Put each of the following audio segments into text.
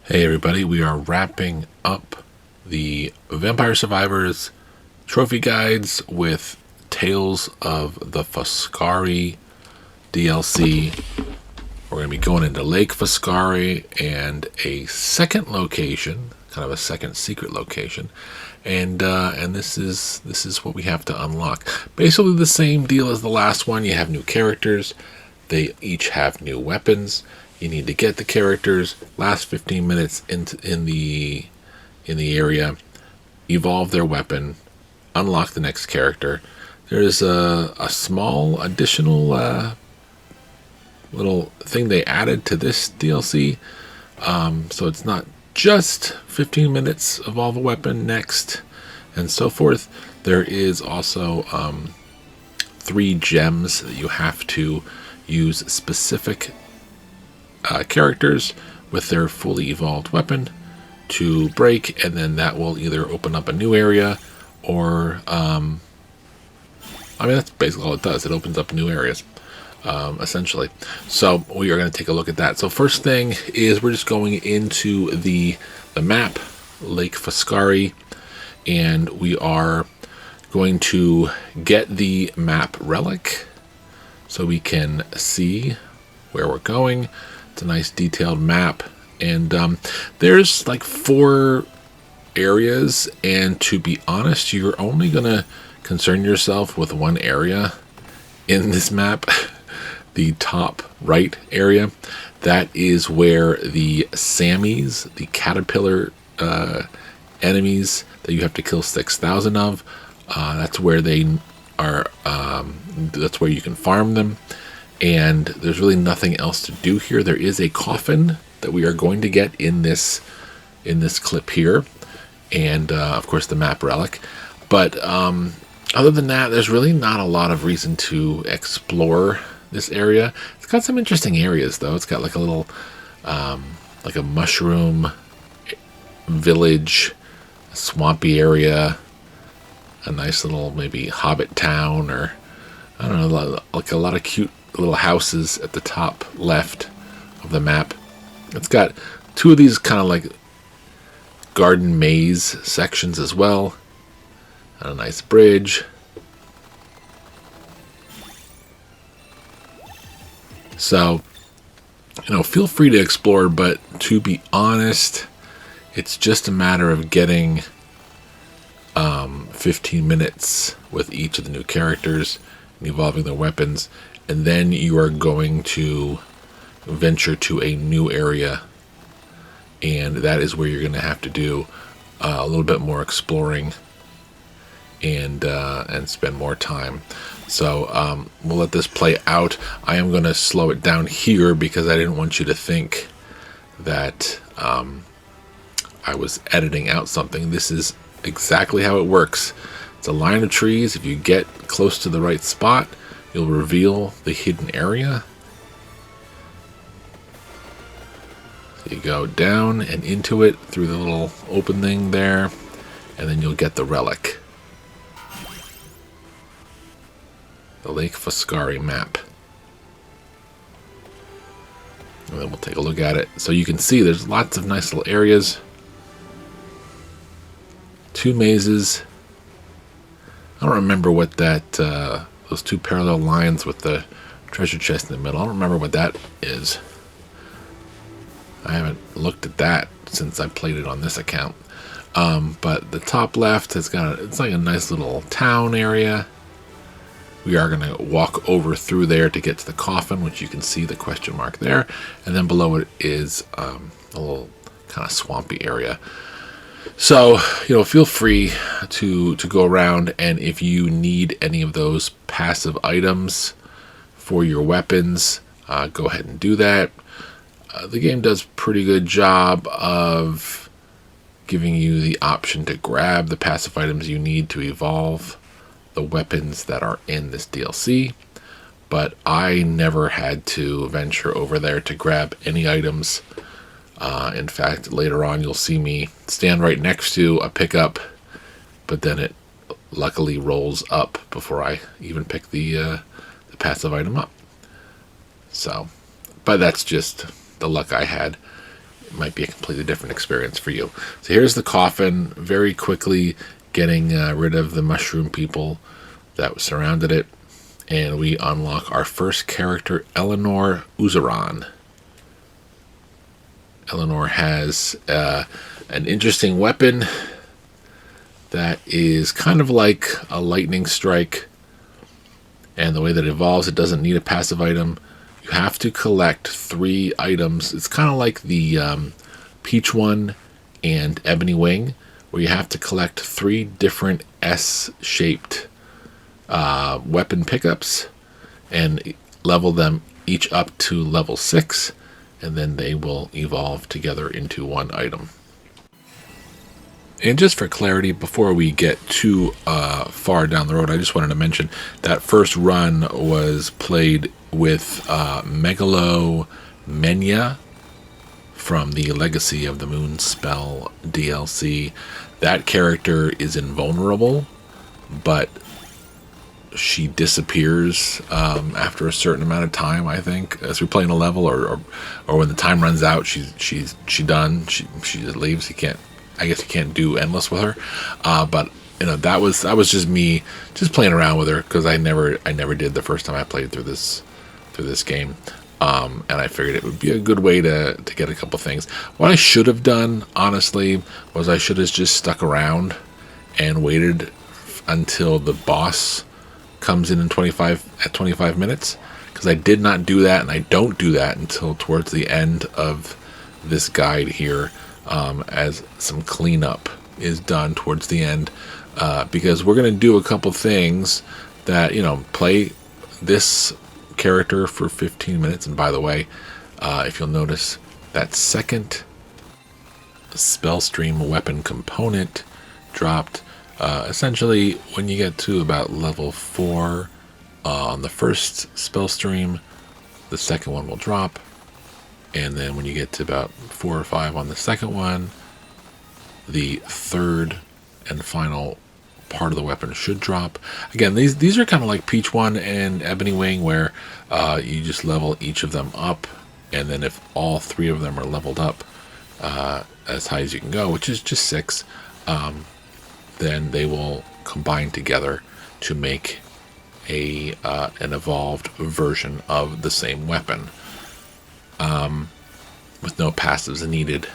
Hey everybody, we are wrapping up the Vampire Survivors trophy guides with Tales of the Foscari DLC. We're going to be going into Lake Foscari and a second location, kind of a second secret location, and this is what we have to unlock. Basically the same deal as the last one. You have new characters. They each have new weapons. You need to get the characters, last 15 minutes in the area, evolve their weapon, unlock the next character. There's a small additional little thing they added to this DLC, so it's not just 15 minutes, evolve a weapon next, and so forth. There is also 3 gems that you have to use specific characters with their fully evolved weapon to break, and then that will either open up a new area or that's basically all it does. It opens up new areas, essentially. So we are going to take a look at that. So first thing is we're just going into the map, Lake Foscari, and we are going to get the map relic so we can see where we're going. It's a nice detailed map, and there's like 4 areas, and to be honest, you're only gonna concern yourself with one area in this map. The top right area, that is where the Sammies, the caterpillar enemies that you have to kill 6,000 of, that's where they are. That's where you can farm them. And there's really nothing else to do here. There is a coffin that we are going to get in this clip here, and of course the map relic. But other than that, there's really not a lot of reason to explore this area. It's got some interesting areas though. It's got like a little like a mushroom village, a swampy area, a nice little maybe hobbit town, or I don't know, like a lot of cute little houses at the top left of the map. It's got 2 of these kind of like garden maze sections as well, and a nice bridge. So, feel free to explore, but to be honest, it's just a matter of getting 15 minutes with each of the new characters and evolving their weapons, and then you are going to venture to a new area, and that is where you're going to have to do a little bit more exploring and spend more time. So we'll let this play out. I am going to slow it down here because I didn't want you to think that I was editing out something. This is exactly how it works. It's a line of trees. If you get close to the right spot, you'll reveal the hidden area. So you go down and into it through the little open thing there, and then you'll get the relic. The Lake Foscari map. And then we'll take a look at it. So you can see there's lots of nice little areas. 2 mazes. I don't remember what that those 2 parallel lines with the treasure chest in the middle, I don't remember what that is. I haven't looked at that since I played it on this account. But the top left has got it's like a nice little town area. We are going to walk over through there to get to the coffin, which you can see the question mark there, and then below it is a little kind of swampy area. So, feel free to go around, and if you need any of those passive items for your weapons, go ahead and do that. The game does a pretty good job of giving you the option to grab the passive items you need to evolve the weapons that are in this DLC, but I never had to venture over there to grab any items. In fact, later on you'll see me stand right next to a pickup, but then it luckily rolls up before I even pick the passive item up. So, but that's just the luck I had. might be a completely different experience for you. So here's the coffin, very quickly getting rid of the mushroom people that surrounded it. And we unlock our first character, Eleanor Uzaran. Eleanor has an interesting weapon that is kind of like a lightning strike. And the way that it evolves, it doesn't need a passive item. You have to collect 3 items. It's kind of like the Peach one and Ebony Wing, where you have to collect 3 different S-shaped weapon pickups and level them each up to level 6, and then they will evolve together into one item. And just for clarity, before we get too far down the road, I just wanted to mention that first run was played with Megalomania from the Legacy of the Moon Spell DLC. That character is invulnerable, but she disappears after a certain amount of time, I think, as we're playing a level, or when the time runs out, she's done. She just leaves. I guess you can't do endless with her, but that was just me just playing around with her, because I never did the first time I played through this game, and I figured it would be a good way to get a couple things. What I should have done, honestly, was I should have just stuck around and waited until the boss comes in 25 minutes, because I did not do that, and I don't do that until towards the end of this guide here. As some cleanup is done towards the end, because we're going to do a couple things that, play this character for 15 minutes. And by the way, if you'll notice, that second spell stream weapon component dropped essentially when you get to about level 4 on the first spell stream. The second one will drop. And then when you get to about 4 or 5 on the second one, the third and final part of the weapon should drop. Again, these are kind of like Peach One and Ebony Wing, where you just level each of them up, and then if all 3 of them are leveled up as high as you can go, which is just 6, then they will combine together to make an evolved version of the same weapon. With no passives needed.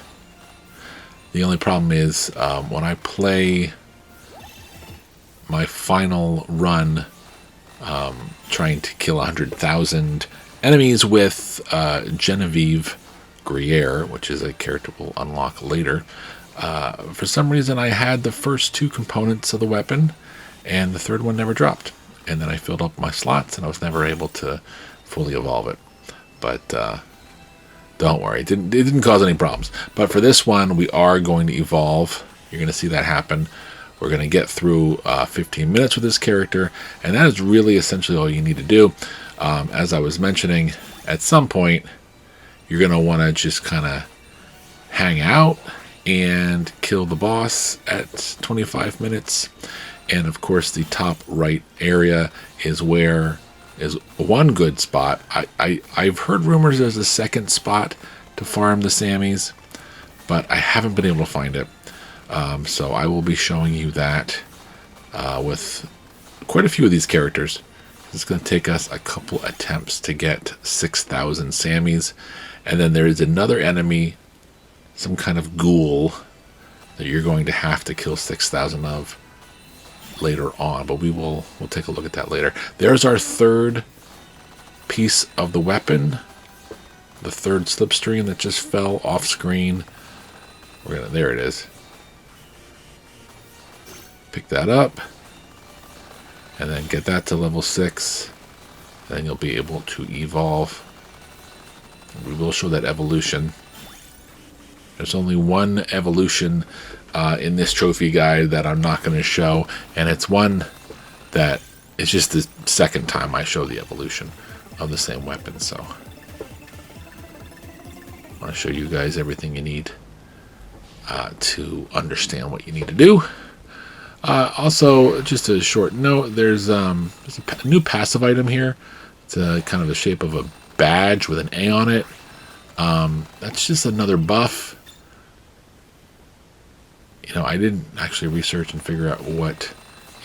The only problem is when I play my final run trying to kill 100,000 enemies with Genevieve Gruyere, which is a character we'll unlock later, for some reason I had the first 2 components of the weapon and the third one never dropped, and then I filled up my slots and I was never able to fully evolve it. But don't worry, it didn't cause any problems. But for this one, we are going to evolve. You're going to see that happen. We're going to get through 15 minutes with this character, and that is really essentially all you need to do. As I was mentioning, at some point, you're going to want to just kind of hang out and kill the boss at 25 minutes. And of course, the top right area is one good spot. I've heard rumors there's a second spot to farm the Sammys, but I haven't been able to find it. So I will be showing you that with quite a few of these characters. It's going to take us a couple attempts to get 6,000 Sammys. And then there is another enemy, some kind of ghoul, that you're going to have to kill 6,000 of later on, but we'll take a look at that later. There's our third piece of the weapon, the third slipstream that just fell off screen. There it is. Pick that up and then get that to level 6, then you'll be able to evolve. We will show that evolution. There's only one evolution in this trophy guide that I'm not going to show, and it's one that is just the second time I show the evolution of the same weapon. So I want to show you guys everything you need to understand what you need to do. Also, just a short note, there's a new passive item here. It's kind of the shape of a badge with an A on it. That's just another buff. I didn't actually research and figure out what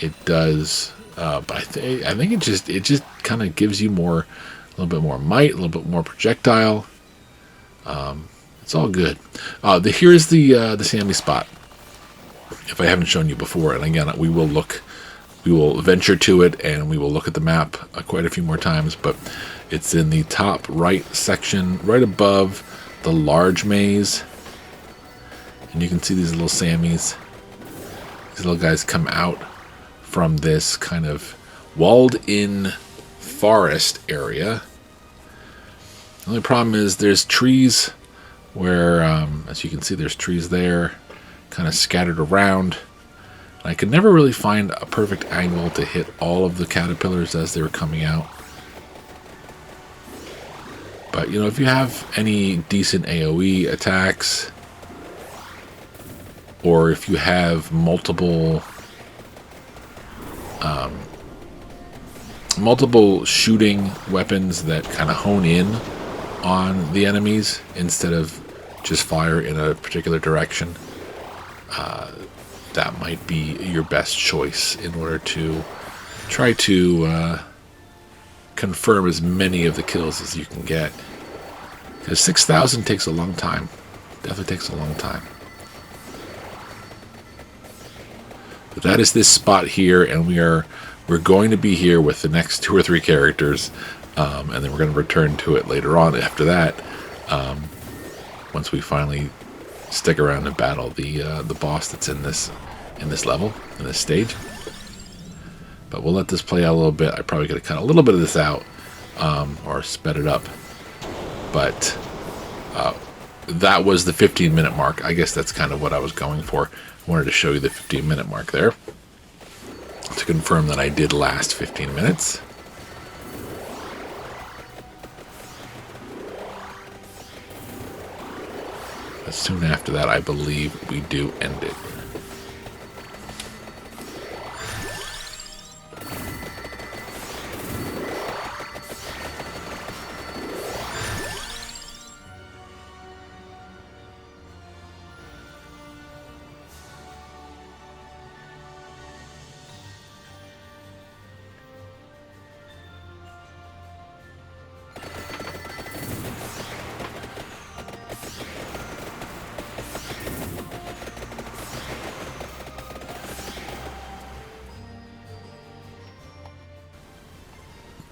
it does, but I think it just kind of gives you a little bit more might, a little bit more projectile. It's all good. Here's the Sammy spot. If I haven't shown you before, and again, we will venture to it, and we will look at the map quite a few more times. But it's in the top right section, right above the large maze. And you can see these little Sammys. These little guys come out from this kind of walled-in forest area. The only problem is there's trees where, as you can see, there's trees there, kind of scattered around. And I could never really find a perfect angle to hit all of the caterpillars as they were coming out. But, if you have any decent AoE attacks, or if you have multiple shooting weapons that kind of hone in on the enemies instead of just fire in a particular direction, that might be your best choice in order to try to confirm as many of the kills as you can get. Because 6,000 takes a long time. Definitely takes a long time. But that is this spot here, and we're going to be here with the next 2 or 3 characters, and then we're going to return to it later on after that, once we finally stick around and battle the boss that's in this level, in this stage. But we'll let this play out a little bit. I probably could have cut a little bit of this out, or sped it up. But that was the 15-minute mark. I guess that's kind of what I was going for. I wanted to show you the 15-minute mark there to confirm that I did last 15 minutes. But soon after that, I believe we do end it.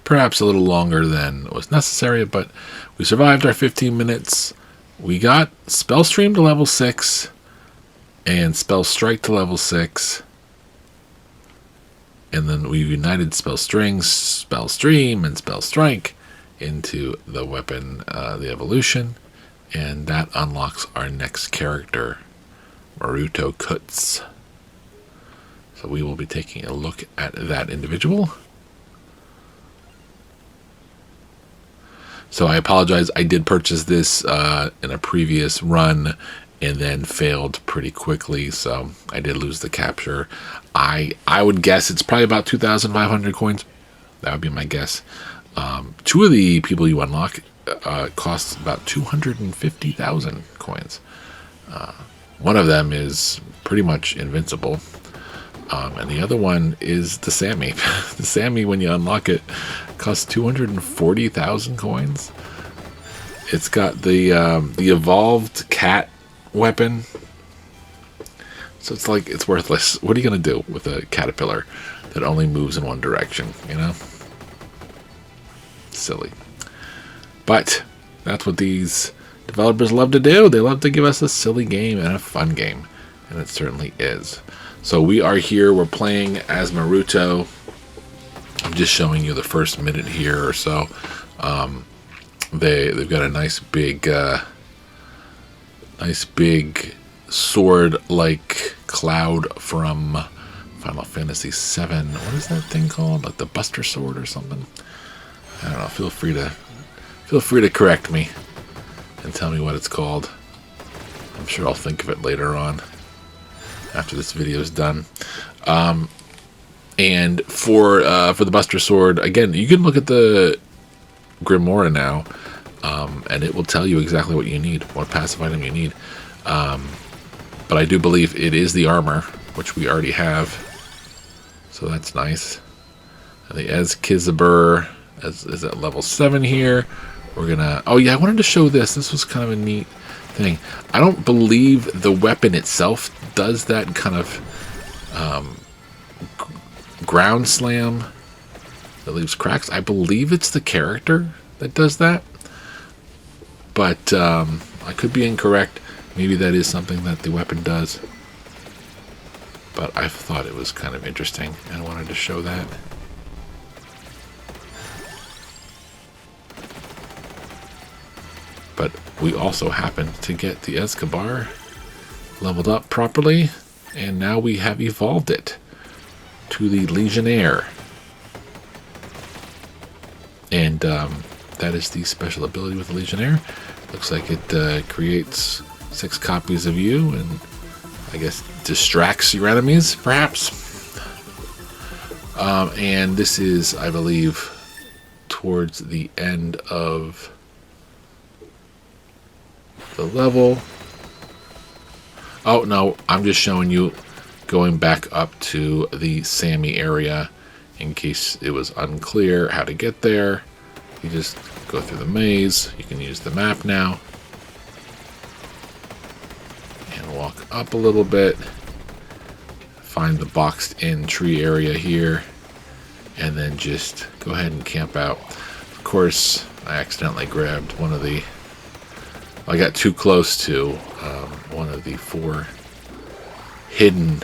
Perhaps a little longer than was necessary, but we survived our 15 minutes. We got Spell Stream to level 6 and Spell Strike to level 6. And then we united Spell Strings, Spell Stream, and Spell Strike into the weapon, the evolution. And that unlocks our next character, Maruto Kutz. So we will be taking a look at that individual. So I apologize. I did purchase this in a previous run and then failed pretty quickly. So I did lose the capture. I would guess it's probably about 2,500 coins. That would be my guess. 2 of the people you unlock costs about 250,000 coins. One of them is pretty much invincible. And the other one is the Sammy. The Sammy, when you unlock it, costs 240,000 coins. It's got the evolved cat weapon. So it's like, it's worthless. What are you going to do with a caterpillar that only moves in one direction, Silly. But that's what these developers love to do. They love to give us a silly game and a fun game. And it certainly is. So we are here. We're playing as Maruto. I'm just showing you the first minute here or so. They've got a nice big sword-like cloud from Final Fantasy VII. What is that thing called? Like the Buster Sword or something? I don't know. Feel free to correct me and tell me what it's called. I'm sure I'll think of it later on, after this video is done. And for the Buster Sword, again, you can look at the Grimoire now, and it will tell you exactly what you need, what passive item you need. But I do believe it is the armor, which we already have. So that's nice. And the Eskizabur is at level 7 here. We're gonna... Oh yeah, I wanted to show this. This was kind of a neat thing. I don't believe the weapon itself does that kind of ground slam that leaves cracks. I believe it's the character that does that. But I could be incorrect. Maybe that is something that the weapon does. But I thought it was kind of interesting and I wanted to show that. But we also happened to get the Escobar leveled up properly, and now we have evolved it to the Legionnaire. And that is the special ability with the Legionnaire. Looks like it creates 6 copies of you and I guess distracts your enemies, perhaps. And this is, I believe, towards the end of the level. Oh no, I'm just showing you going back up to the Sammy area in case it was unclear how to get there. You just go through the maze. You can use the map now and walk up a little bit, find the boxed in tree area here, and then just go ahead and camp out. Of course, I accidentally grabbed one of the... I got too close to one of the 4 hidden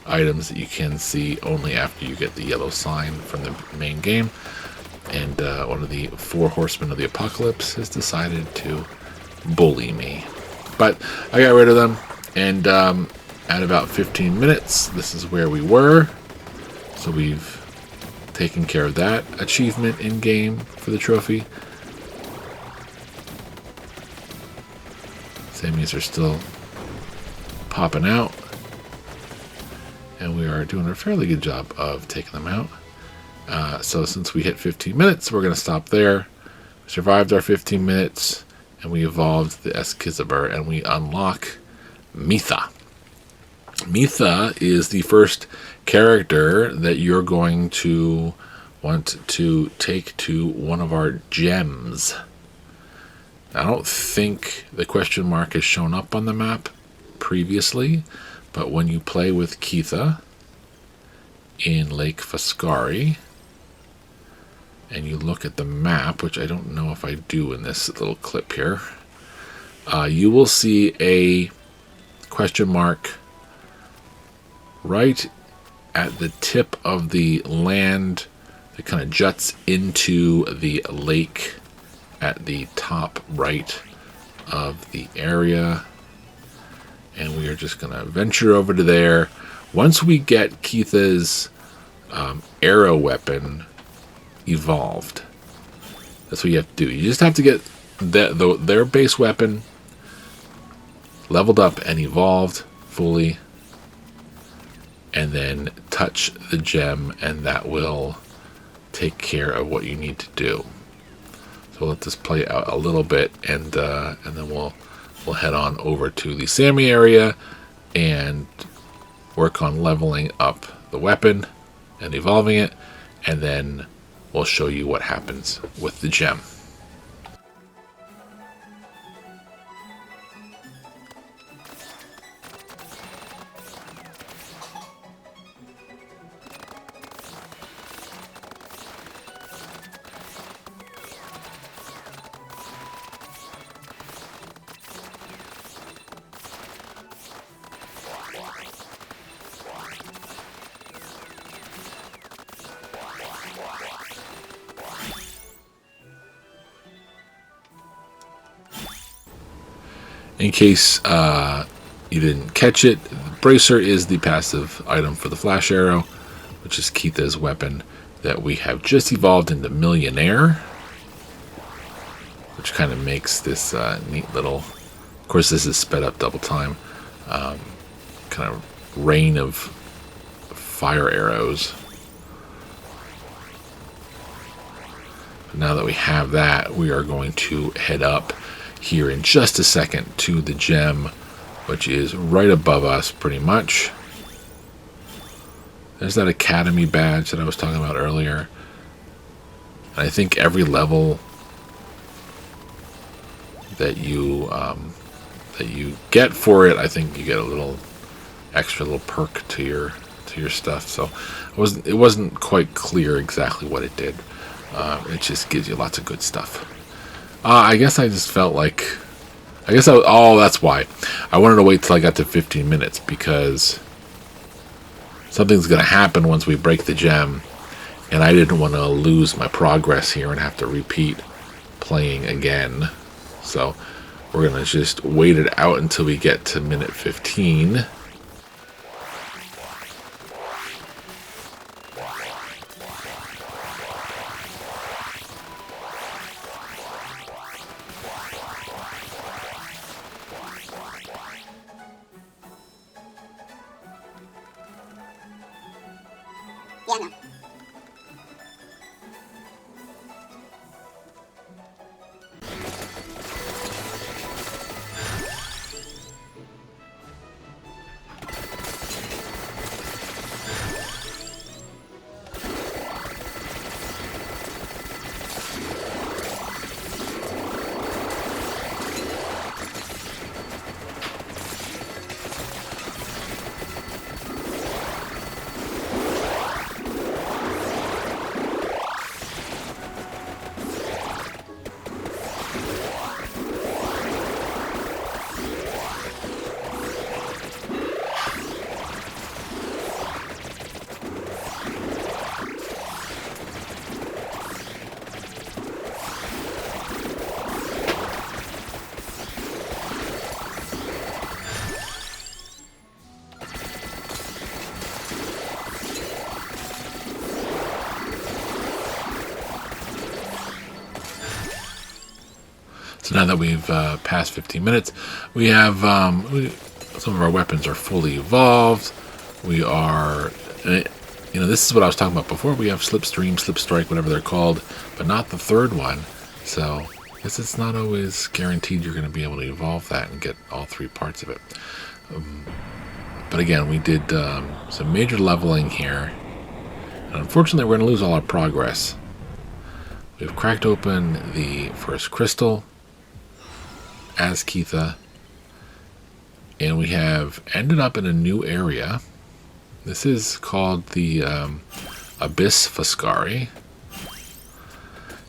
items that you can see only after you get the yellow sign from the main game. And one of the 4 horsemen of the apocalypse has decided to bully me. But I got rid of them, and at about 15 minutes, this is where we were. So we've taken care of that achievement in game for the trophy. Sammys are still popping out, and we are doing a fairly good job of taking them out. So since we hit 15 minutes, we're going to stop there. We survived our 15 minutes, and we evolved the Eskizabur, and we unlock Mitha. Mitha is the first character that you're going to want to take to one of our gems. I don't think the question mark has shown up on the map previously, but when you play with Keitha in Lake Foscari, and you look at the map, which I don't know if I do in this little clip here, you will see a question mark right at the tip of the land that kind of juts into the lake at the top right of the area, and we are just going to venture over to there. Once we get Keitha's arrow weapon evolved, that's what you have to do. You just have to get their base weapon leveled up and evolved fully, and then touch the gem, and that will take care of what you need to do. So let this play out a little bit, and then we'll head on over to the Sammy area and work on leveling up the weapon and evolving it, and then we'll show you what happens with the gem. In case you didn't catch it, the Bracer is the passive item for the flash arrow, which is Keitha's weapon that we have just evolved into Millionaire, which kind of makes this neat little... Of course, this is sped up double time. Kind of rain of fire arrows. But now that we have that, we are going to head up here in just a second to the gem which is right above us pretty much. There's that Academy badge that I was talking about earlier. And I think every level that you get for it, I think you get a little extra little perk to your stuff. So it wasn't quite clear exactly what it did. It just gives you lots of good stuff. I guess I just felt like, that's why I wanted to wait till I got to 15 minutes, because something's going to happen once we break the gem, and I didn't want to lose my progress here and have to repeat playing again. So we're going to just wait it out until we get to minute 15. Yeah, no. So now that we've passed 15 minutes, we have some of our weapons are fully evolved. We are, this is what I was talking about before. We have Slipstream, Slipstrike, whatever they're called, but not the third one. So I guess it's not always guaranteed you're going to be able to evolve that and get all three parts of it. But again, we did some major leveling here. And unfortunately, we're going to lose all our progress. We've cracked open the first crystal as Keitha, and we have ended up in a new area. This is called the Abyss Foscari.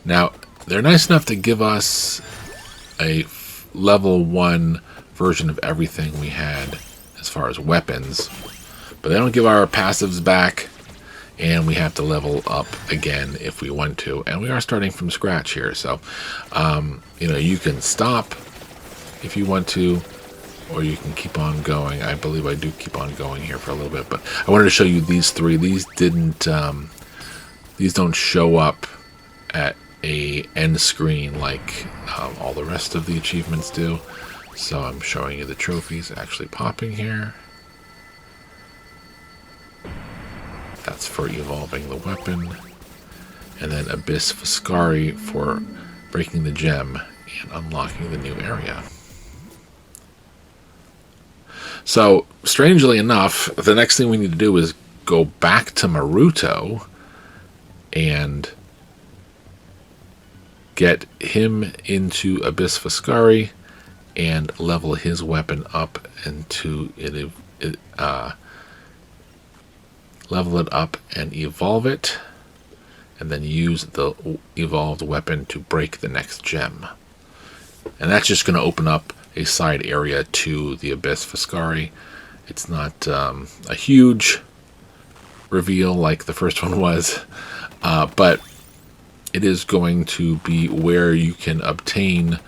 Now, they're nice enough to give us a level 1 version of everything we had as far as weapons, but they don't give our passives back, and we have to level up again if we want to, and we are starting from scratch here. So you can stop if you want to, or you can keep on going. I believe I do keep on going here for a little bit, but I wanted to show you these three. These don't show up at a end screen like all the rest of the achievements do. So I'm showing you the trophies actually popping here. That's for evolving the weapon. And then Abyss Foscari for breaking the gem and unlocking the new area. So, strangely enough, the next thing we need to do is go back to Maruto and get him into Abyss Foscari and level his weapon up into level it up and evolve it, and then use the evolved weapon to break the next gem. And that's just going to open up a side area to the Abyss Foscari. It's not a huge reveal like the first one was, but it is going to be where you can obtain,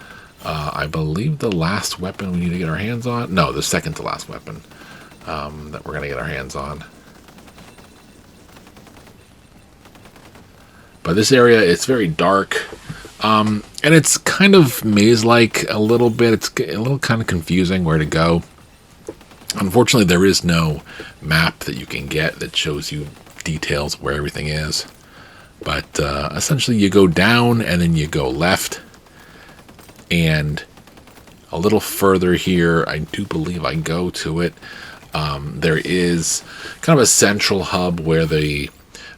I believe, the last weapon we need to get our hands on. No, the second to last weapon that we're going to get our hands on. But this area, it's very dark. And it's kind of maze-like a little bit. It's a little kind of confusing where to go. Unfortunately, there is no map that you can get that shows you details where everything is. But essentially, you go down and then you go left. And A little further here, I do believe I go to it. There is kind of a central hub where the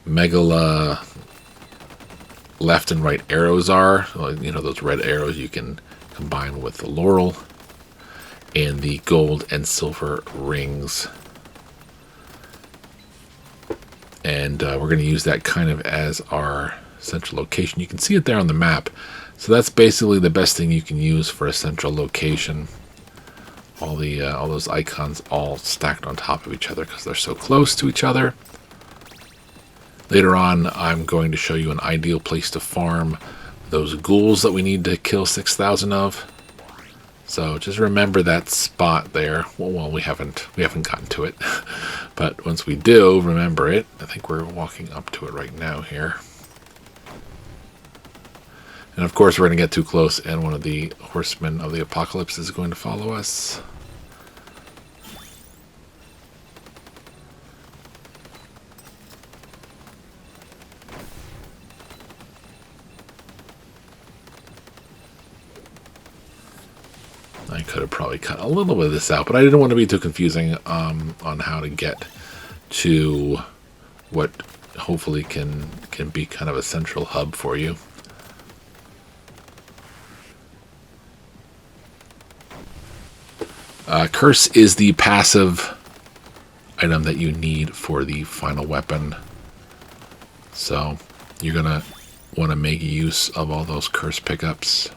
Megala left and right arrows are. You know, those red arrows you can combine with the laurel and the gold and silver rings. And we're going to use that kind of as our central location. You can see it there on the map. So that's basically the best thing you can use for a central location. All those icons all stacked on top of each other because they're so close to each other. Later on, I'm going to show you an ideal place to farm those ghouls that we need to kill 6,000 of. So just remember that spot there. Well, we haven't gotten to it, but once we do, remember it. I think we're walking up to it right now here. And of course, we're going to get too close, and one of the horsemen of the apocalypse is going to follow us. I could have probably cut a little bit of this out, but I didn't want to be too confusing on how to get to what hopefully can be kind of a central hub for you. Curse is the passive item that you need for the final weapon. So you're going to want to make use of all those curse pickups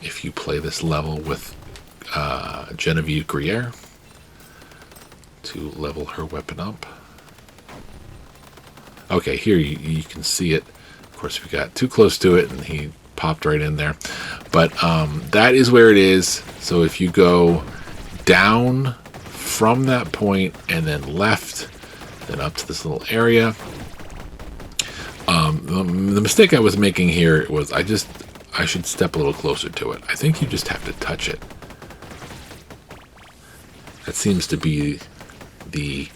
if you play this level with Genevieve Gruyere to level her weapon up. Okay, here you can see it. Of course, we got too close to it and he popped right in there. But that is where it is. So if you go down from that point and then left, then up to this little area. The mistake I was making here was I should step a little closer to it. I think you just have to touch it. That seems to be the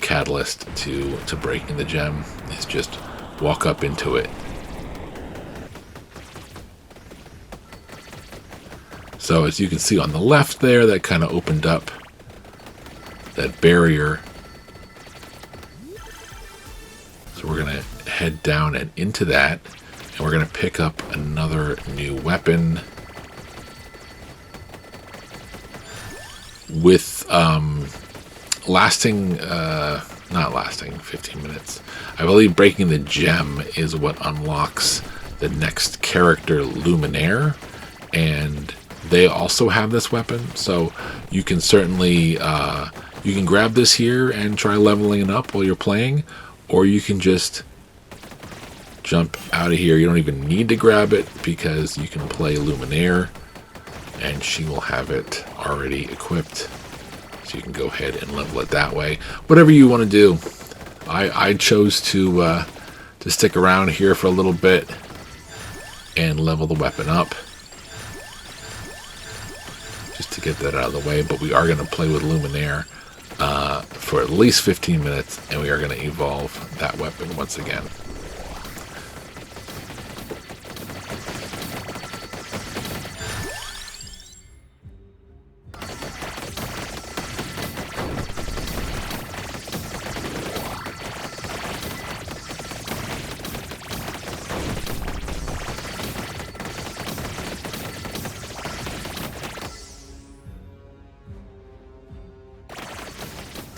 catalyst to breaking the gem, is just walk up into it. So as you can see on the left there, that kind of opened up that barrier. So we're going to head down and into that, and we're going to pick up another new weapon with not lasting 15 minutes. I believe breaking the gem is what unlocks the next character, Luminaire, and they also have this weapon, so you can certainly you can grab this here and try leveling it up while you're playing, or you can just jump out of here. You don't even need to grab it because you can play Luminaire and she will have it already equipped, so you can go ahead and level it that way. Whatever you want to do. I chose to stick around here for a little bit and level the weapon up, just to get that out of the way. But we are going to play with Luminaire for at least 15 minutes, and we are going to evolve that weapon once again.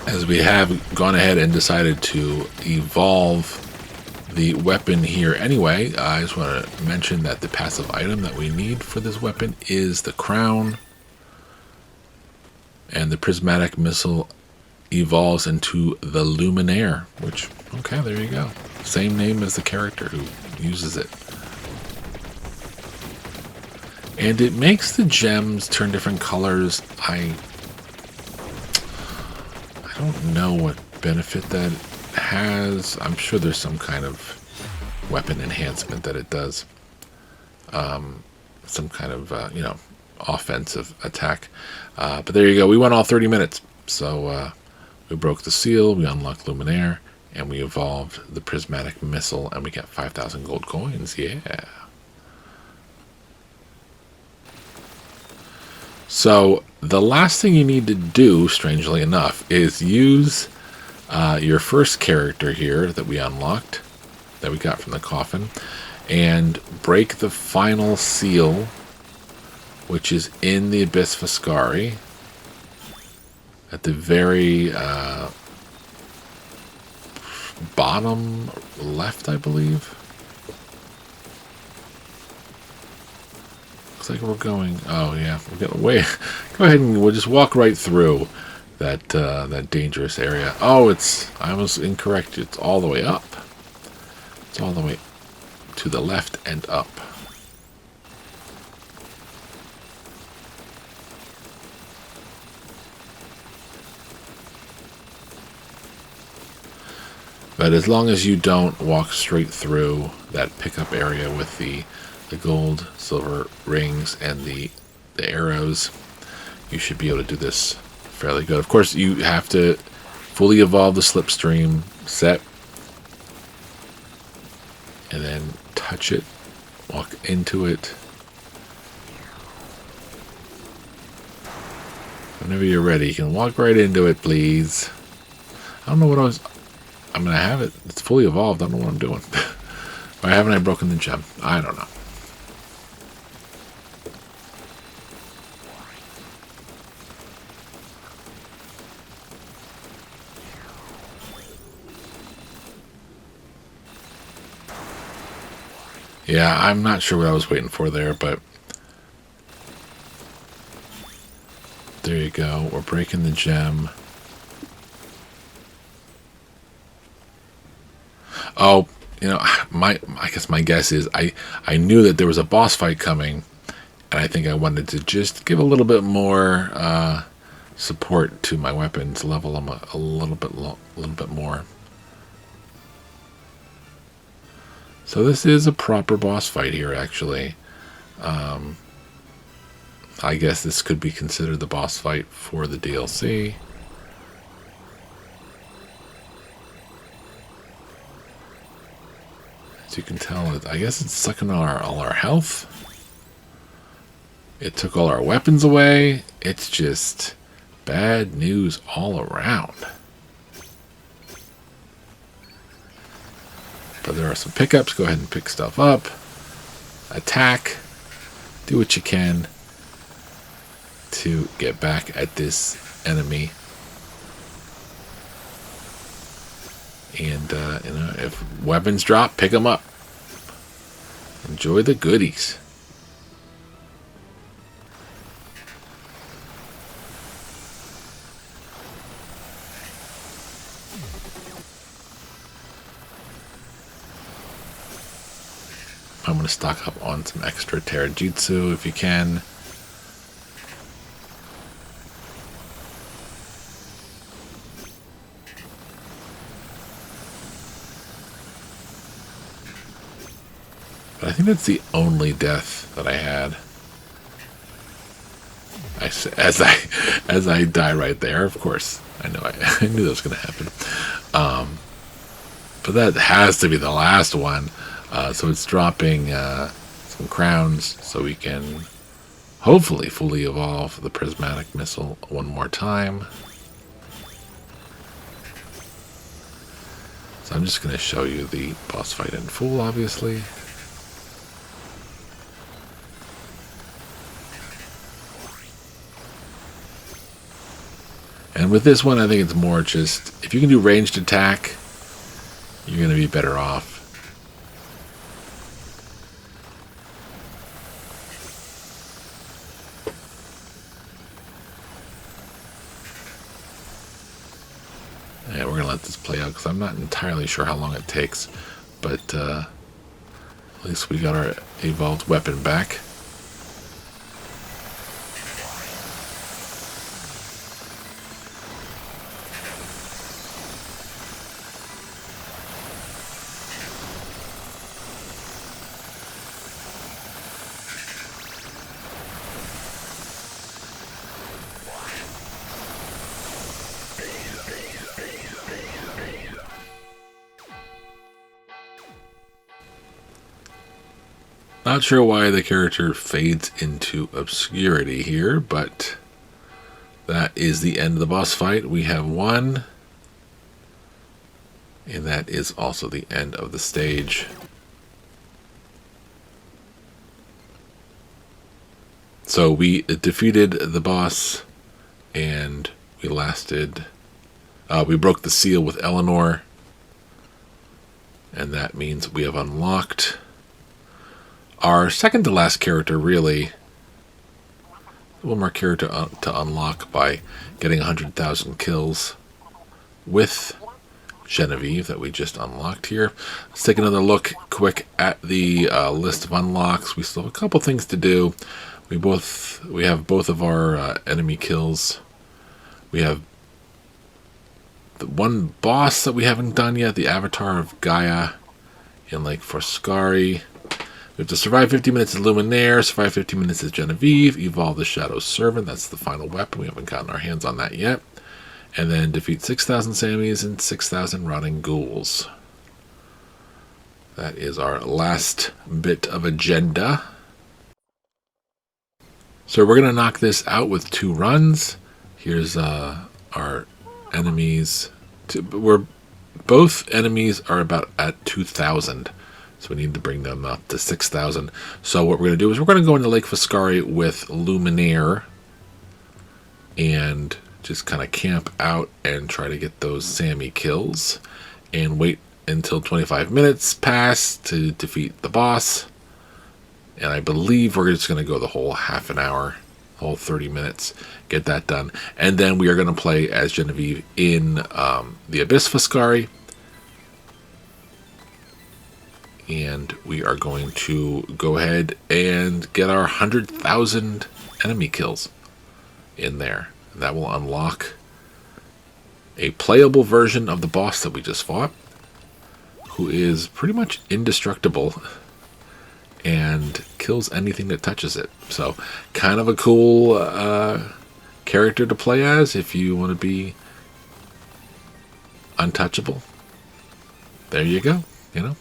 As we have gone ahead and decided to evolve the weapon here anyway, I just want to mention that the passive item that we need for this weapon is the crown. And the prismatic missile evolves into the Luminaire, which, okay, there you go. Same name as the character who uses it. And it makes the gems turn different colors. I don't know what benefit that has. I'm sure there's some kind of weapon enhancement that it does. Some kind of, offensive attack. But there you go. We went all 30 minutes. So we broke the seal, we unlocked Luminaire, and we evolved the prismatic missile, and we got 5,000 gold coins. Yeah. So the last thing you need to do, strangely enough, is use your first character here that we unlocked, that we got from the coffin, and break the final seal, which is in the Abyss Foscari, at the very bottom left, I believe. Looks like we're going. Oh yeah, we're getting away. Go ahead and we'll just walk right through that that dangerous area. Oh, I was incorrect. It's all the way up. It's all the way to the left and up. But as long as you don't walk straight through that pickup area with the gold, silver rings, and the arrows, you should be able to do this fairly good. Of course, you have to fully evolve the slipstream set, and then touch it, walk into it. Whenever you're ready, you can walk right into it, please. I don't know what I'm going to have it. It's fully evolved. I don't know what I'm doing. Why haven't I broken the gem? I don't know. Yeah, I'm not sure what I was waiting for there, but there you go. We're breaking the gem. Oh, I guess my guess is I knew that there was a boss fight coming, and I think I wanted to just give a little bit more support to my weapons, level them a little bit more. So this is a proper boss fight here, actually. I guess this could be considered the boss fight for the DLC. As you can tell, I guess it's sucking all our health. It took all our weapons away. It's just bad news all around. But there are some pickups. Go ahead and pick stuff up. Attack. Do what you can to get back at this enemy. And, if weapons drop, pick them up. Enjoy the goodies. I'm going to stock up on some extra Terajitsu if you can. But I think that's the only death that I had. As I die right there, of course. I knew that was going to happen. But that has to be the last one. So it's dropping some crowns so we can hopefully fully evolve the prismatic missile one more time. So I'm just going to show you the boss fight in full, obviously. And with this one, I think it's more just, if you can do ranged attack, you're going to be better off. And we're going to let this play out because I'm not entirely sure how long it takes. But at least we got our evolved weapon back. Not sure why the character fades into obscurity here, but that is the end of the boss fight. We have won, and that is also the end of the stage. So we defeated the boss, and we we broke the seal with Eleanor, and that means we have unlocked our second to last character, really. One more character to unlock by getting 100,000 kills with Genevieve that we just unlocked here. Let's take another look quick at the list of unlocks. We still have a couple things to do. We have both of our enemy kills. We have the one boss that we haven't done yet, the Avatar of Gaia in Lake Foscari. We have to survive 50 minutes as Luminaire, survive 50 minutes as Genevieve, evolve the Shadow Servant. That's the final weapon. We haven't gotten our hands on that yet. And then defeat 6,000 Sammys and 6,000 Rotting Ghouls. That is our last bit of agenda. So we're going to knock this out with 2 runs. Here's our enemies. Both enemies are about at 2,000. So we need to bring them up to 6,000. So what we're going to do is we're going to go into Lake Foscari with Luminaire and just kind of camp out and try to get those Sammy kills and wait until 25 minutes pass to defeat the boss. And I believe we're just going to go the whole half an hour, whole 30 minutes, get that done. And then we are going to play as Genevieve in the Abyss Foscari. And we are going to go ahead and get our 100,000 enemy kills in there. That will unlock a playable version of the boss that we just fought, who is pretty much indestructible and kills anything that touches it. So kind of a cool character to play as if you want to be untouchable. There you go, you know.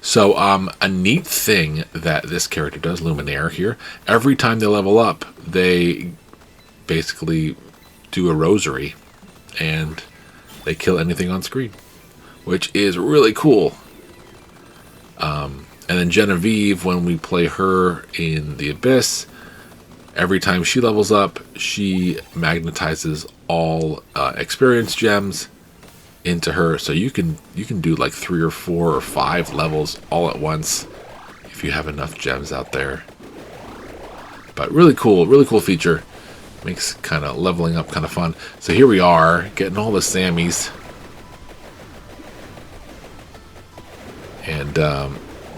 So a neat thing that this character does, Luminaire here, every time they level up, they basically do a rosary and they kill anything on screen, which is really cool. And then Genevieve, when we play her in the Abyss, every time she levels up, she magnetizes all experience gems into her. So you can do like 3 or 4 or 5 levels all at once if you have enough gems out there. But really cool feature. Makes kind of leveling up kind of fun. So here we are, getting all the Sammys. And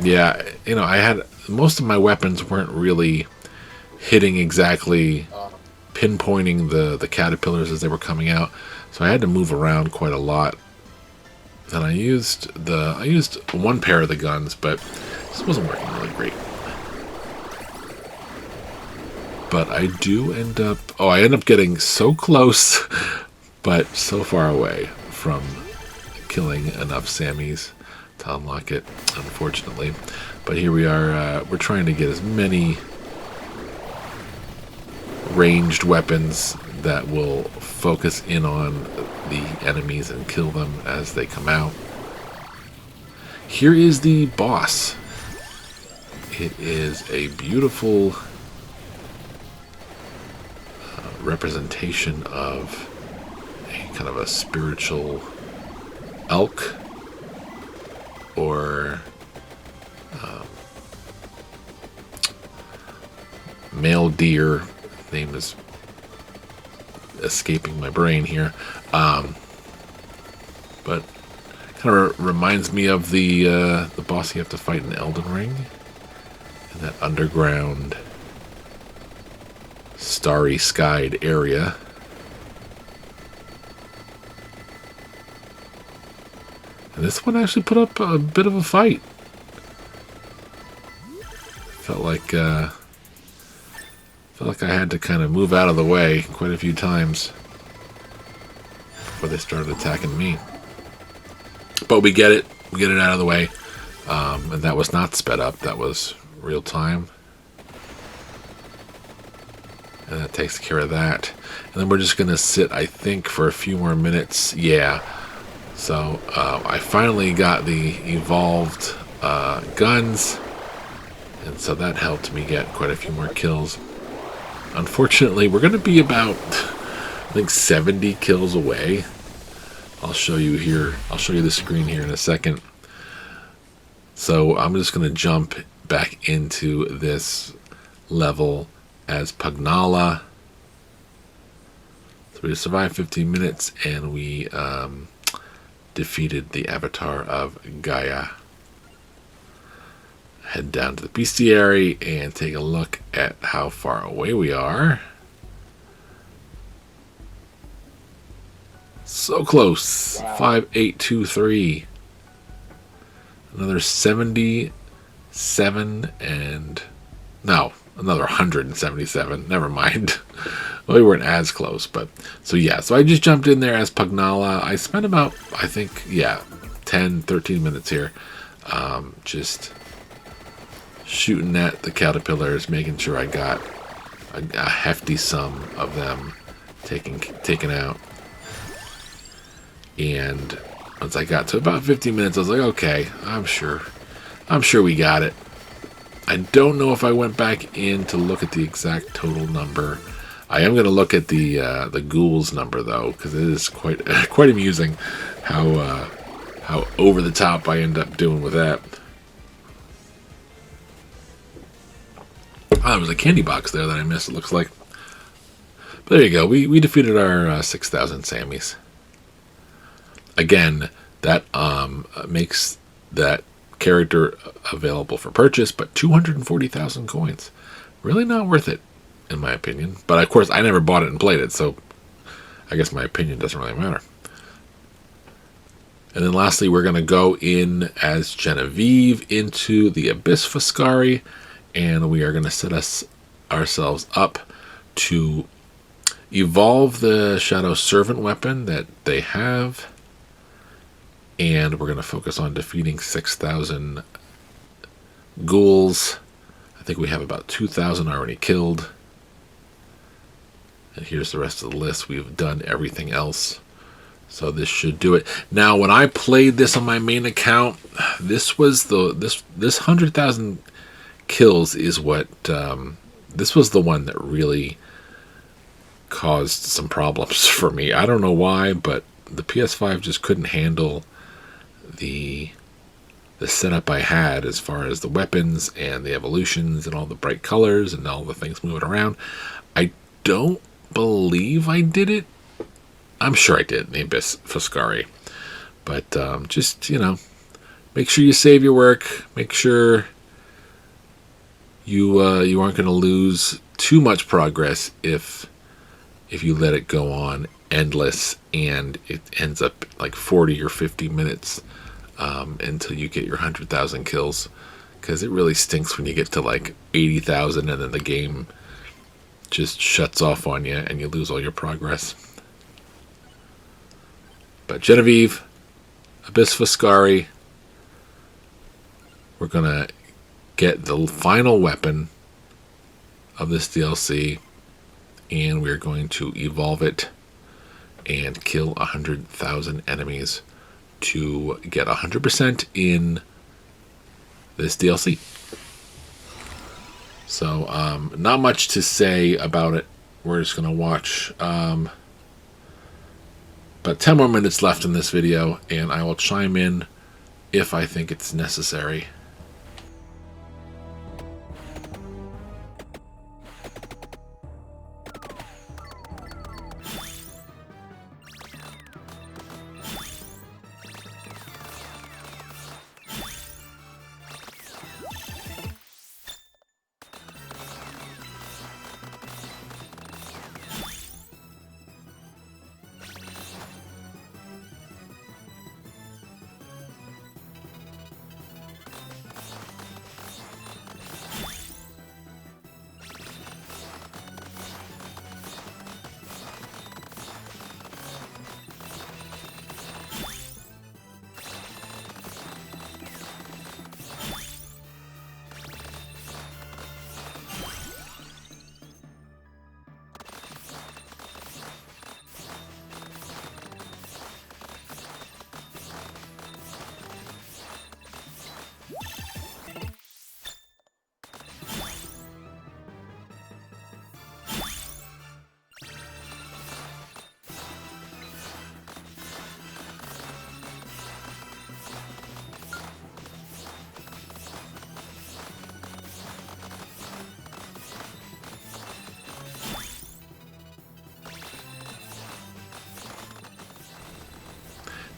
yeah, you know, I had most of my weapons weren't really hitting exactly, pinpointing the caterpillars as they were coming out. So I had to move around quite a lot. And I used one pair of the guns, but this wasn't working really great. But I do end up getting so close, but so far away from killing enough Sammys to unlock it, unfortunately. But here we are, we're trying to get as many ranged weapons that will focus in on the enemies and kill them as they come out. Here is the boss. It is a beautiful representation of a kind of a spiritual elk or male deer. Name is escaping my brain here, but kind of reminds me of the boss you have to fight in Elden Ring, in that underground starry skied area. And this one actually put up a bit of a fight. Felt like I had to kind of move out of the way quite a few times before they started attacking me. But we get it out of the way, and that was not sped up. That was real time. And that takes care of that. And then we're just going to sit, I think, for a few more minutes. Yeah. So I finally got the evolved guns. And so that helped me get quite a few more kills. Unfortunately, we're going to be about, I think, 70 kills away. I'll show you here. I'll show you the screen here in a second. So I'm just going to jump back into this level as Pagnala. So we survived 15 minutes and we defeated the avatar of Gaia. Head down to the bestiary and take a look at how far away we are. So close. Wow. 5823. Another 77 and no, another 177. Never mind. Well, we weren't as close, but so yeah. So I just jumped in there as Pagnala. I spent about, I think, yeah, 10, 13 minutes here, just shooting at the caterpillars, making sure I got a hefty sum of them taken out. And once I got to about 15 minutes, I was like, okay, I'm sure we got it. I don't know if I went back in to look at the exact total number. I am going to look at the ghouls number though, because it is quite amusing how over the top I end up doing with that. Oh, there was a candy box there that I missed, it looks like. But there you go. We defeated our 6,000 Sammys. Again, that makes that character available for purchase, but 240,000 coins. Really not worth it, in my opinion. But of course, I never bought it and played it, so I guess my opinion doesn't really matter. And then lastly, we're going to go in as Genevieve into the Abyss Foscari, and we are going to set ourselves up to evolve the Shadow Servant weapon that they have. And we're going to focus on defeating 6,000 ghouls. I think we have about 2,000 already killed. And here's the rest of the list. We've done everything else. So this should do it. Now, when I played this on my main account, this was this 100,000 kills is what this was the one that really caused some problems for me. I don't know why, but the PS5 just couldn't handle the setup I had as far as the weapons and the evolutions and all the bright colors and all the things moving around. I don't believe I did it. I'm sure I did in the Abyss Foscari. But just, make sure you save your work. Make sure you aren't going to lose too much progress if you let it go on endless and it ends up like 40 or 50 minutes until you get your 100,000 kills, because it really stinks when you get to like 80,000 and then the game just shuts off on you and you lose all your progress. But Genevieve, Abyss Foscari, we're gonna get the final weapon of this DLC, and we're going to evolve it and kill 100,000 enemies to get 100% in this DLC. So, not much to say about it. We're just going to watch but 10 more minutes left in this video, and I will chime in if I think it's necessary.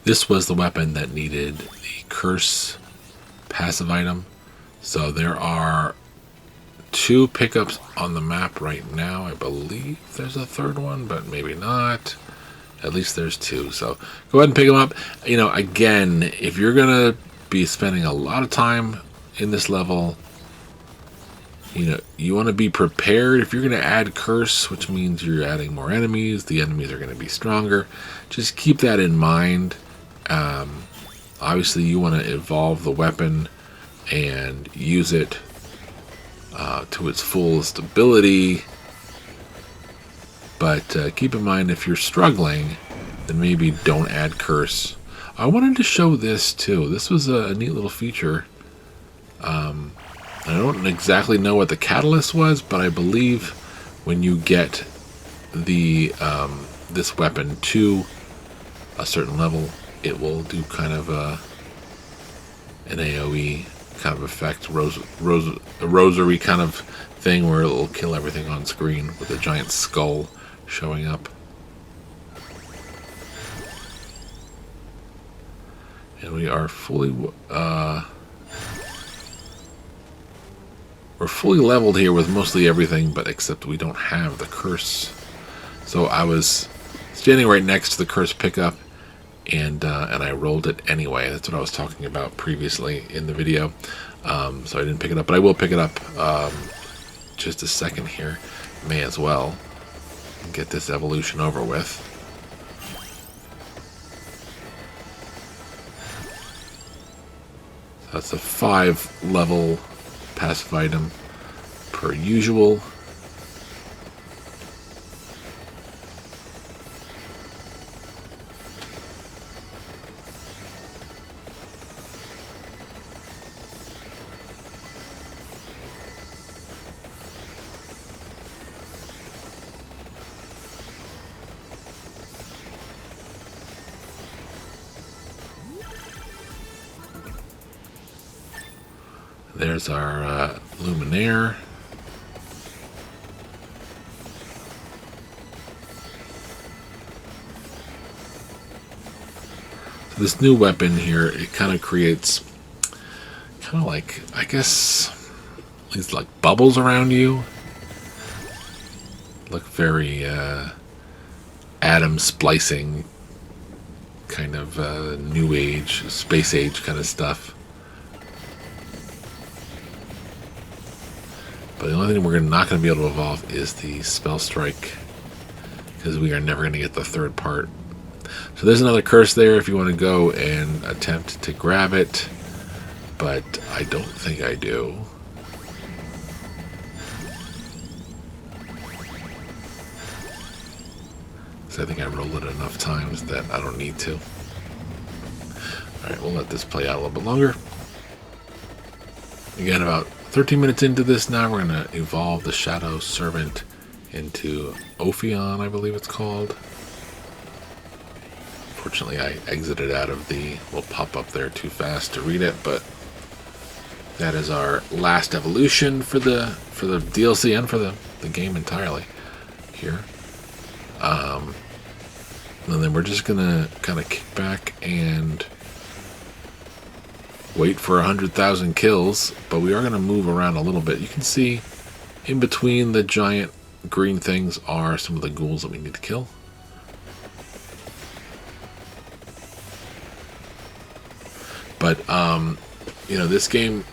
This was the weapon that needed the curse passive item. So there are 2 pickups on the map right now. I believe there's a third one, but maybe not. At least there's 2. So go ahead and pick them up. You know, again, if you're going to be spending a lot of time in this level, you know, you want to be prepared. If you're going to add curse, which means you're adding more enemies, the enemies are going to be stronger. Just keep that in mind. Obviously, you want to evolve the weapon and use it to its fullest ability. But keep in mind, if you're struggling, then maybe don't add curse. I wanted to show this too. This was a neat little feature. I don't exactly know what the catalyst was, but I believe when you get the this weapon to a certain level, it will do kind of an AoE kind of effect, a rosary kind of thing where it'll kill everything on screen with a giant skull showing up. And we are fully we're fully leveled here with mostly everything, but except we don't have the curse. So I was standing right next to the curse pickup, and I rolled it anyway. That's what I was talking about previously in the video. So I didn't pick it up, but I will pick it up just a second here. May as well get this evolution over with. That's a 5-level passive item per usual. There's our Luminaire. So this new weapon here, it kind of creates kind of like, I guess, these like bubbles around you. Look very atom splicing kind of new age, space age kind of stuff. But the only thing we're not going to be able to evolve is the Spell Strike, because we are never going to get the third part. So there's another curse there if you want to go and attempt to grab it, but I don't think I do. So I think I rolled it enough times that I don't need to. Alright, we'll let this play out a little bit longer. Again, about 13 minutes into this now, we're going to evolve the Shadow Servant into Ophion, I believe it's called. Fortunately, I exited out of the, will pop up there too fast to read it, but that is our last evolution for the DLC and for the game entirely here. And then we're just going to kind of kick back and wait for 100,000 kills, but we are going to move around a little bit. You can see in between the giant green things are some of the ghouls that we need to kill. But, you know, this game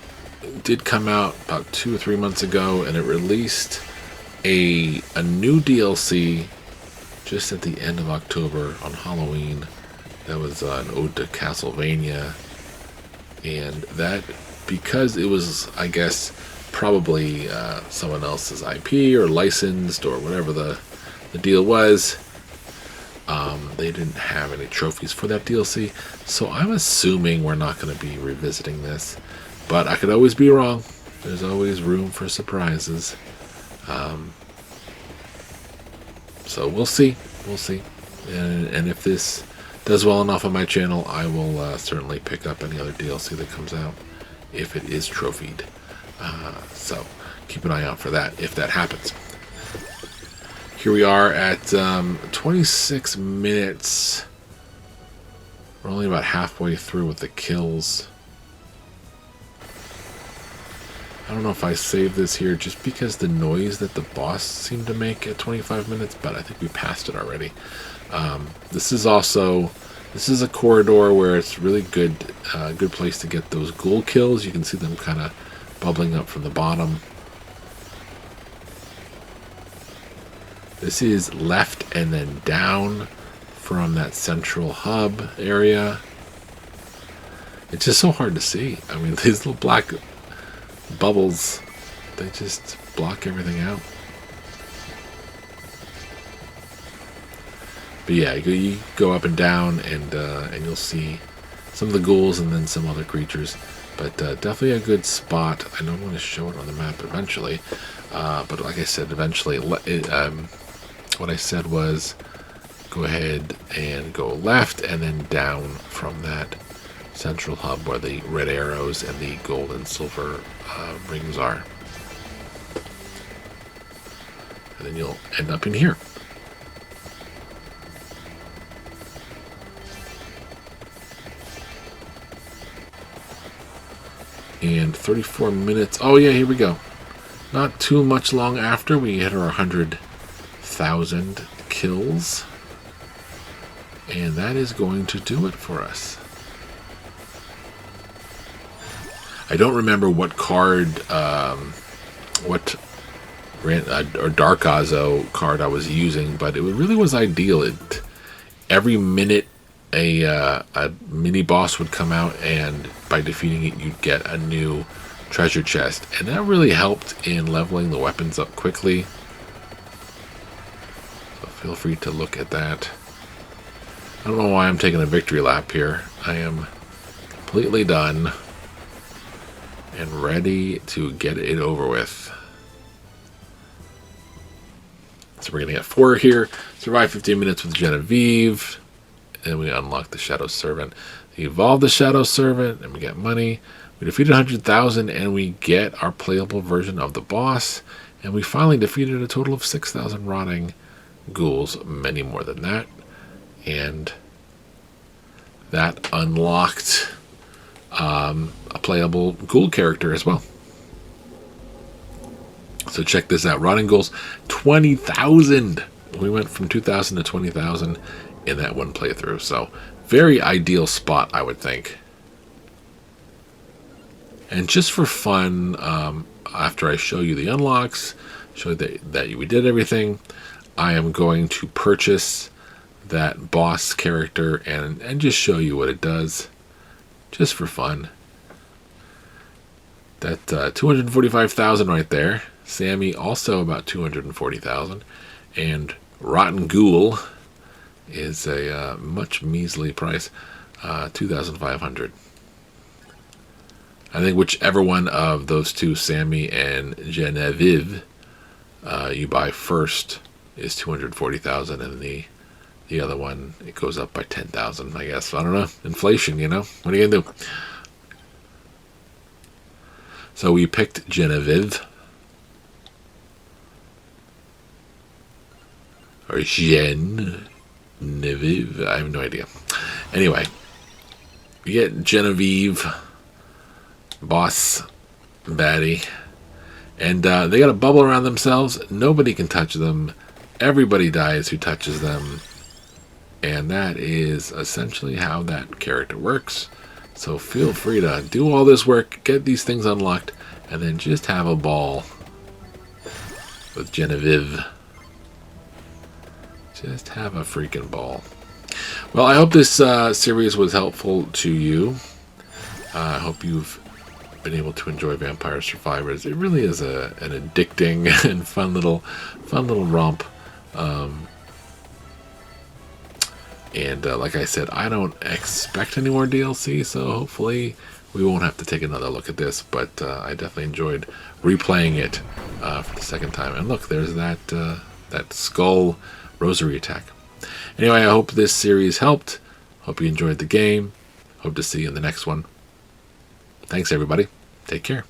did come out about 2 or 3 months ago, and it released a new DLC just at the end of October on Halloween. That was an ode to Castlevania. And that, because it was, I guess, probably someone else's IP or licensed or whatever the deal was, they didn't have any trophies for that DLC. So I'm assuming we're not going to be revisiting this. But I could always be wrong. There's always room for surprises. So we'll see. We'll see. And if this does well enough on my channel, I will certainly pick up any other DLC that comes out if it is trophied. So keep an eye out for that if that happens. Here we are at 26 minutes We're only about halfway through with the kills. I don't know if I saved this here just because the noise that the boss seemed to make at 25 minutes, but I think we passed it already. This is a corridor where it's really good place to get those ghoul kills. You can see them kind of bubbling up from the bottom. This is left and then down from that central hub area. It's just so hard to see. I mean, these little black bubbles, they just block everything out. But yeah, you go up and down, and you'll see some of the ghouls and then some other creatures. But definitely a good spot. I know I'm going to show it on the map eventually. But like I said, eventually, what I said was go ahead and go left and then down from that central hub where the red arrows and the gold and silver rings are. And then you'll end up in here. And 34 minutes. Oh yeah, here we go. Not too much long after we hit our 100,000 kills. And that is going to do it for us. I don't remember what card, what or Dark Azo card I was using, but it really was ideal. Every minute a mini boss would come out, and by defeating it, you'd get a new treasure chest, and that really helped in leveling the weapons up quickly. So feel free to look at that. I don't know why I'm taking a victory lap here. I am completely done and ready to get it over with. So we're going to get 4 here. Survive 15 minutes with Genevieve. And we unlock the Shadow Servant. We evolve the Shadow Servant, and we get money. We defeated 100,000, and we get our playable version of the boss. And we finally defeated a total of 6,000 rotting ghouls, many more than that. And that unlocked a playable ghoul character as well. So check this out. Rotting ghouls, 20,000. We went from 2,000 to 20,000 in that one playthrough. So very ideal spot, I would think. And just for fun, after I show you the unlocks, show you that we did everything, I am going to purchase that boss character and just show you what it does, just for fun. That 245,000 right there. Sammy also about 240,000, and Rotten Ghoul is a much measly price, 2,500. I think whichever one of those two, Sammy and Genevieve, you buy first is 240,000, and the other one, it goes up by 10,000, I guess. I don't know. Inflation, you know? What are you going to do? So we picked Genevieve. Or Genevieve. I have no idea. Anyway, we get Genevieve, boss, baddie. And they got a bubble around themselves. Nobody can touch them. Everybody dies who touches them. And that is essentially how that character works. So feel free to do all this work, get these things unlocked, and then just have a ball with Genevieve. Just have a freaking ball. Well, I hope this series was helpful to you. I hope you've been able to enjoy Vampire Survivors. It really is an addicting and fun little romp. And like I said, I don't expect any more DLC, so hopefully we won't have to take another look at this. But I definitely enjoyed replaying it for the second time. And look, there's that skull rosary attack. Anyway, I hope this series helped. Hope you enjoyed the game. Hope to see you in the next one. Thanks, everybody. Take care.